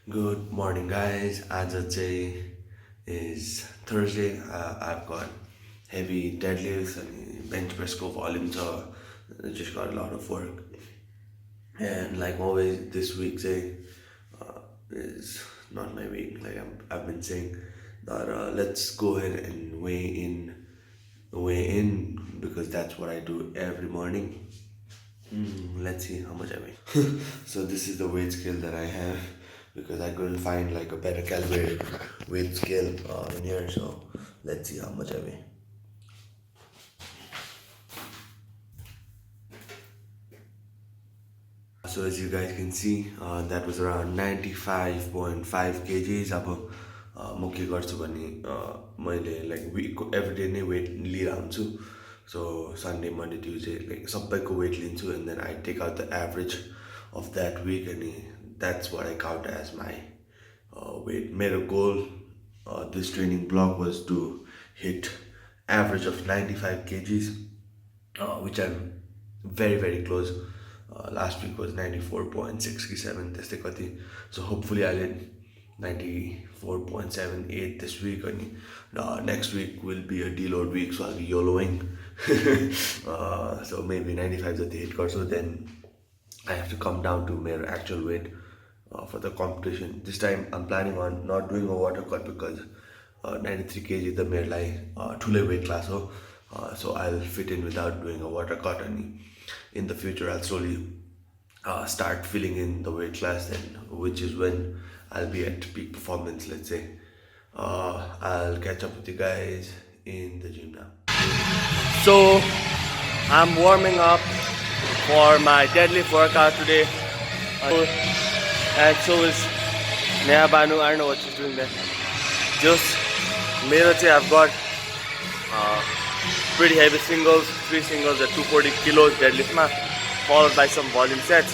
Good morning, guys. As is Thursday. I've got heavy deadlifts and bench press go volume, so I just got a lot of work. And like always, this week is not my week. I've been saying that let's go ahead and weigh in because that's what I do every morning. Let's see how much I weigh. So this is the weight scale that I have because I couldn't find like a better calibrated weight scale in here. So let's see how much I weigh. So as you guys can see, that was around 95.5 kgs. अब म के गर्छु भने मैले like विकको everyday नै weight लिइरहन्छु. So Sunday Monday Tuesday like सबैको वेट लिन्छु and then I take out the average of that week अनि that's what I count as my weight. मेरो goal this training block was to hit average of 95 kgs, which I'm very close. Last week was 94.67 त्यस्तै कति. So hopefully I'll hit 94.78 this week and next week will be a deload week, so I'll be YOLOing. So maybe 95 जति hit गर्छु, then I have to come down to my actual weight for the competition. This time I'm planning on not doing a water cut because 93 kg the मेरो ठुलै weight class हो. So I'll fit in without doing a water cut, and in the future I'll slowly start filling in the weight class, then which is when I'll be at peak performance, let's say. I'll catch up with you guys in the gym now. So I'm warming up for my deadlift workout today. And so is Neha Banu. I don't know what she's doing there. Just I've got pretty heavy singles, 3 singles at 240 kilos deadlift ma, followed by some volume sets.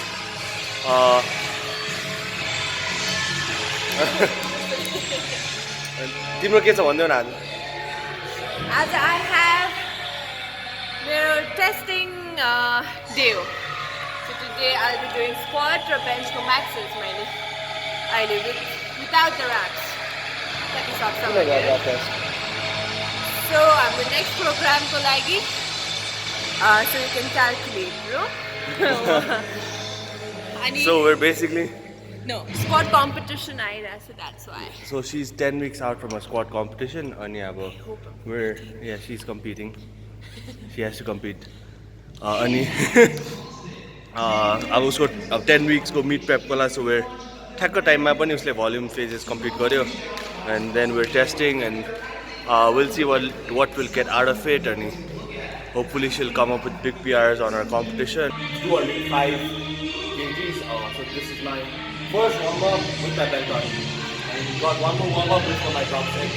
तिम्रो के छ भन्देऊ न आज? As I have मेरो testing day हो. So today I'll be doing squat or bench for maxes मैले अहिले without the wraps. That is awesome. So हाम्रो next program को लागि so you can calculate, bro. So we're basically no squat competition आइरहेछ, so that's why. So she's 10 weeks out from a squat competition and she's competing. She has to compete. अनि अब उसको 10 weeks को meet prep को लागि, so we're ठ्याक्क टाइममा पनि उसले volume phases complete गर्यो, and then we're testing and we'll see what we'll get out of it, and hopefully she'll come up with big PRs on our competition. 205 kgs. So this is my first warm-up with my belt on, and got one more warm-up before my drop set.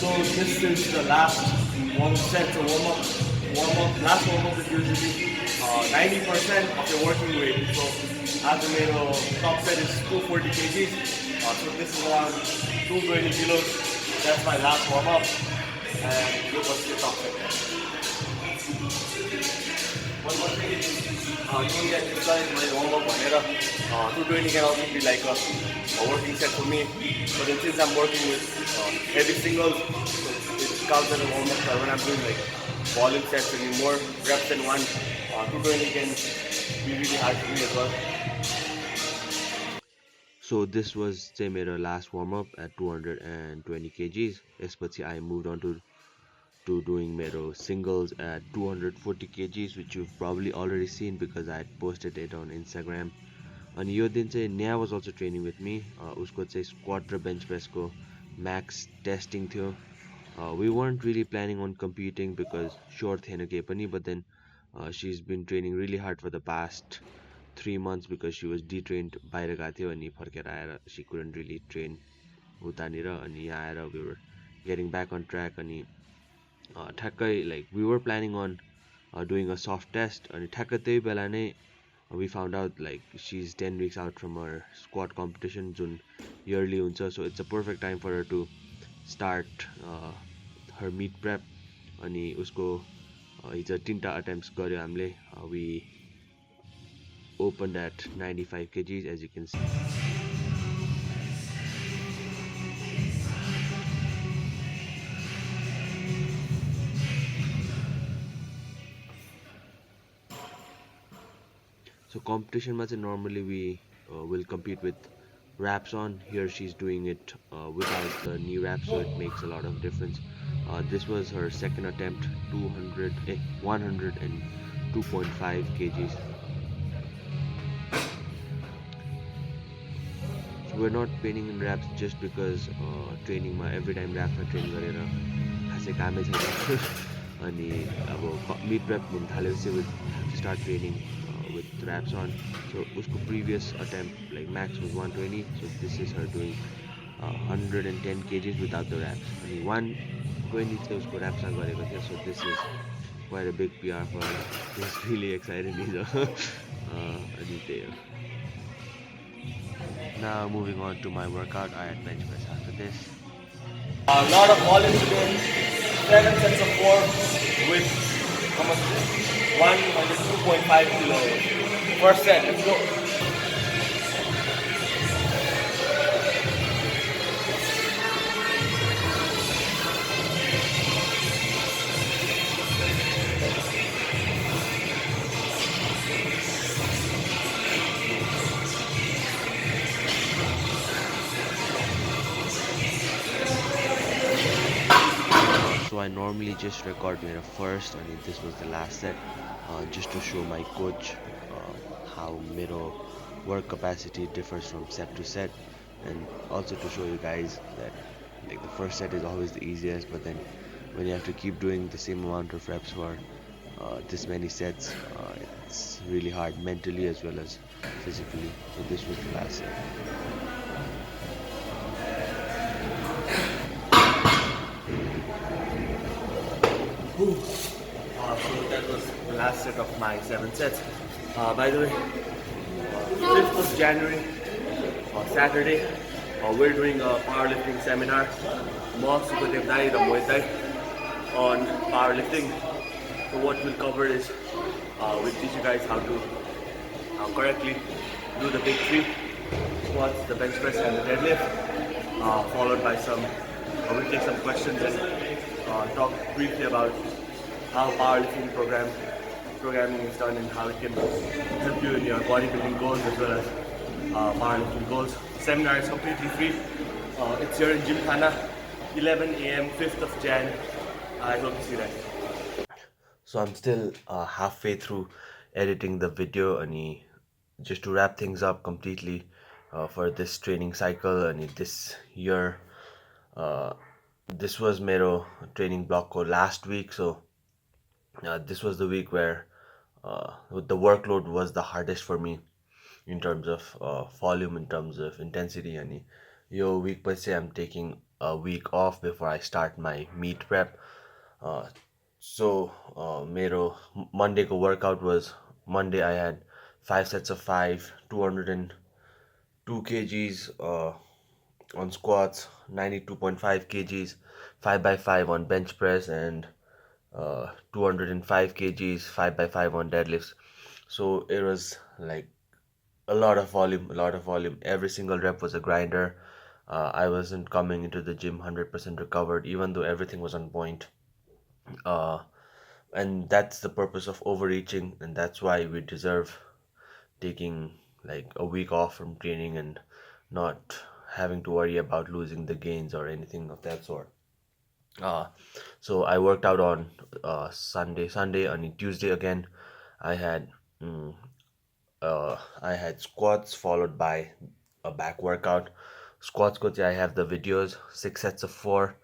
So this is the last warm set. So last warm-up is usually 90% of your working weight. So as the top set is 240 kgs. So this is around 220 kilos. That's my last warm-up. And look what's the top set. One more thing is, don't get excited when warm-up on 220 can also be like a working set for me. But then since I'm working with heavy singles, so it counts as a warm-up. So when I'm doing like volume sets and more reps than one, 220 can be really hard for me as well. So this was my last warm-up at 220 kgs. Especially I moved on to doing मेरो singles at 240 kgs, which you've probably already seen because I had posted it on Instagram. And यो दिन चाहिँ Neha was also training with me. उसको चाहिँ squat र bench press को max testing थियो. We weren't really planning on competing because sure थिएन केही पनि, but then she's been training really hard for the past 3 months because she was detrained बाहिर गएको थियो अनि फर्केर आएर she couldn't really train उतानिर, अनि यहाँ आएर we were getting back on track. अनि ठ्याक्कै like we were planning on doing a soft test, अनि ठ्याक्कै त्यही बेला नै we found out like she's 10 weeks out from her squat competition jun yearly huncha, so it's a perfect time for her to start her meet prep. अनि उसको हिजो 3टा attempts गर्यो हामीले. We opened at 95 kgs as you can see. So competition match normally we will compete with wraps on. Here she's doing it without the knee wraps, so it makes a lot of difference. This was her second attempt, 102.5 kgs. So we're not training in wraps just because training my every time wraps ma training गरेर खासै कामै छैन. अनि अब mid prep हुन थालेपछि we have to start training with wraps on. So usko previous attempt like max was 120, so this is her doing 110 kgs without the wraps. अनि 120 चाहिँ उसको wraps मा गरेको थियो, so this is quite a big PR for her. She's really excited हिजो. अनि त्यही हो. Now moving on to my workout, I had bench press after this. A lot of volume today, 7 sets of 4 with how much? 102.5 kilos. First set, let's go. So I normally just record my first and this was the last set, just to show my coach how मेरो work capacity differs from set to set, and also to show you guys that like the first set is always the easiest, but then when you have to keep doing the same amount of reps for this many sets, it's really hard mentally as well as physically. So this was the last set. So that was the last set of my 7 sets. By the way, 5th of January, Saturday, we're doing a powerlifting seminar. On powerlifting. So what we'll cover is we'll teach you guys how to correctly do the big 3 squats, the bench press, and the deadlift. Followed by we'll take some questions and talk briefly about how powerlifting programming is done and how it can help you in your bodybuilding goals as well as powerlifting goals. Seminar is completely free. It's here in Gymkhana, 11 a.m. 5th of Jan. I hope to see that. So I'm still halfway through editing the video, and just to wrap things up completely for this training cycle and this year. This was मेरो training block ko last week, so this was the week where the workload was the hardest for me in terms of volume, in terms of intensity. And yo week पछि I'm taking a week off before I start my meet prep. So मेरो Monday ko workout was Monday I had 5 sets of 5, 202 kgs on squats, 92.5 kgs, 5x5 on bench press, and 205 kgs 5x5 on deadlifts. So it was like a lot of volume. Every single rep was a grinder. I wasn't coming into the gym 100% recovered, even though everything was on point. And that's the purpose of overreaching, and that's why we deserve taking like a week off from training and not having to worry about losing the gains or anything of that sort. So I worked out on Sunday, and Tuesday again I had squats followed by a back workout. Squats ko I have the videos, 6 sets of 4,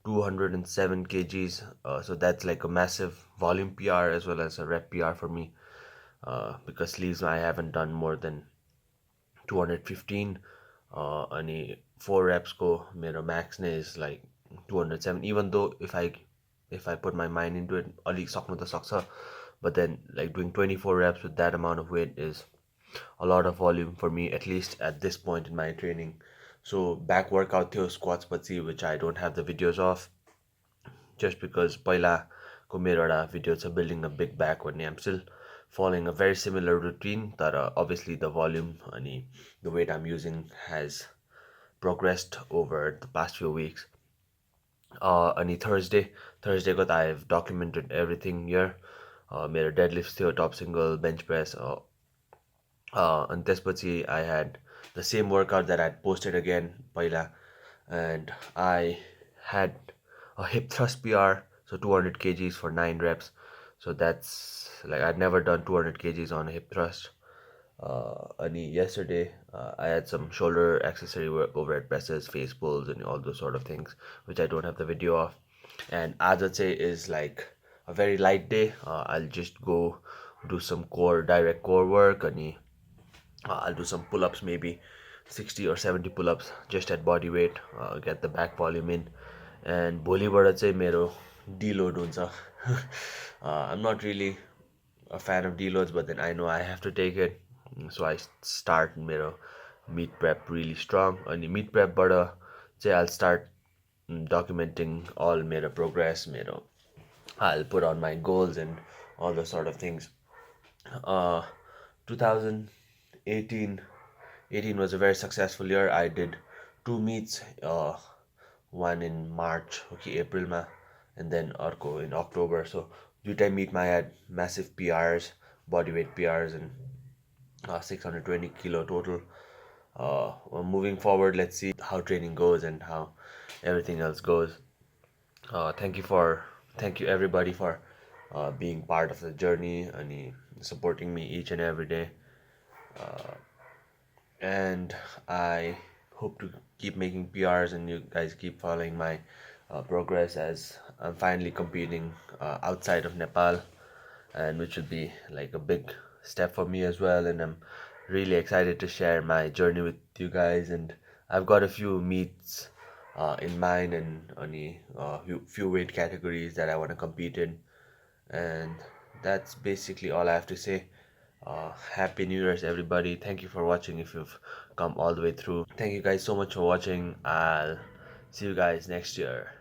207 kgs. So that's like a massive volume PR as well as a rep PR for me, because sleeves I haven't done more than 215. And 4 reps ko मेरो max is like 207. Even though if I put my mind into it, अलिक सक्नु त सक्छ, but then like doing 24 reps with that amount of weight is a lot of volume for me, at least at this point in my training. So back workout थियो squats पछि, which I don't have the videos of, just because पहिलाको मेरो एउटा video छ building a big back भन्ने. I'm still following a very similar routine, तर obviously the volume अनि the weight I'm using has progressed over the past few weeks. Ani Thursday got I've documented everything here. मेरो deadlifts थियो, top single, bench press, and त्यसपछि I had the same workout that I'd posted again पहिला, and I had a hip thrust PR, so 200 kgs for 9 reps. So that's like I'd never done 200 kgs on a hip thrust. Ani yesterday I had some shoulder accessory work, overhead presses, face pulls, and all those sort of things, which I don't have the video of. And आज is like a very light day. I'll just go do some direct core work, and I'll do some pull-ups, maybe 60 or 70 pull-ups just at body weight, get the back volume in. And भोलिबाट चाहिँ मेरो deload हुन्छ. I'm not really a fan of deloads, but then I know I have to take it. So I start मेरो meet prep really strong. अनि meet prep बाट चाहिँ I'll start documenting all मेरो progress, I'll put on my goals and all those sort of things. 2018 was a very successful year. I did 2 meets, one in March, okay, April ma, and then अर्को in October. So दुईटा meet I had massive PRs, bodyweight PRs, and 620 kilo total. Moving forward, let's see how training goes and how everything else goes. Thank you everybody for being part of the journey and supporting me each and every day. And I hope to keep making PRs and you guys keep following my progress as I'm finally competing outside of Nepal, and which will be like a big step for me as well. And I'm really excited to share my journey with you guys. And I've got a few meets in mind, and only few weight categories that I want to compete in. And that's basically all I have to say. Happy New Year's, everybody. Thank you for watching if you've come all the way through. Thank you guys so much for watching. I'll see you guys next year.